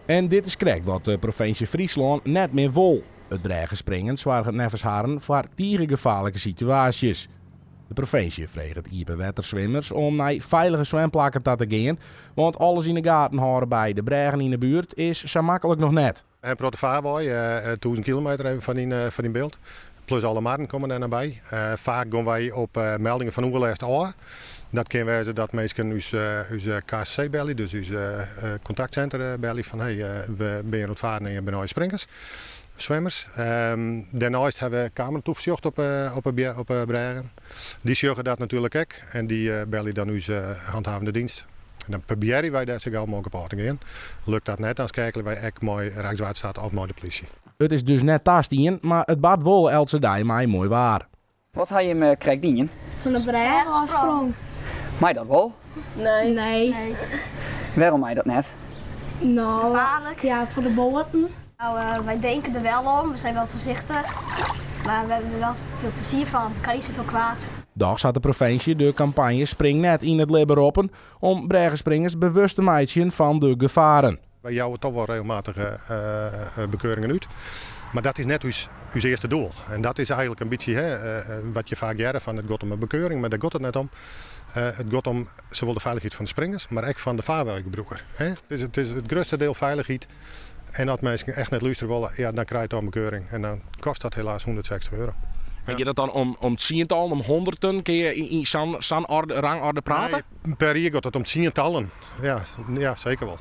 En dit is correct wat de provincie Friesland net meer wil. Het bregenspringen zorgt nevens haren voor gevaarlijke situaties. De provincie vreegt het Ieper-wetterzwimmers om naar veilige zwemplakken te gaan, want alles in de gaten houden bij de bregen in de buurt is zo makkelijk nog net. En Protevaarwooi, 1000 kilometer even van die beeld. Plus alle marken komen daar naar bij. Vaak gaan wij op meldingen van ongelast aan. Dat kan wezen dat mensen onze KSC bellen, dus onze contactcenter bellen van hey, we ben je aan het varen en je bent springers, zwemmers. Daarnaast hebben we kamertoezicht op Bregen. Die zorgen dat natuurlijk ook en die bellen dan onze handhavende dienst. En dan proberen wij daar zo gauw mogelijk op te gaan. Lukt dat net, dan schakelen wij ook mooi Rijkswaterstaat of mooi de politie. Het is dus net tastien, maar het bad wel elke dag mij mooi waar. Wat had je hem krijgt dienen? Van de bregen afsprong. Maar dat wel? Nee. Waarom mij dat net? Nou, Gevaarlijk. ja, voor de boten. Nou, wij denken er wel om, we zijn wel voorzichtig. Maar we hebben er wel veel plezier van. Kan niet zoveel kwaad. Dag zat de provincie de campagne Spring net in het leven open om bregenspringers bewust te maken van de gevaren. Wij jouwen toch wel regelmatig bekeuringen uit. Maar dat is net uw eerste doel. En dat is eigenlijk een beetje wat je vaak jaren van het gaat om een bekeuring, maar daar gaat het net om. Het gaat om zowel de veiligheid van de springers, maar ook van de vaarwerkgebruiker. Het is het grootste deel veiligheid. En als mensen echt net luisteren willen, ja, dan krijg je dan een bekeuring. En dan kost dat helaas €160. Heb je dat dan om tientallen, om honderden? Kun je in zo'n rangorde praten? Nee, per jaar gaat het om tientallen. Ja, zeker wel.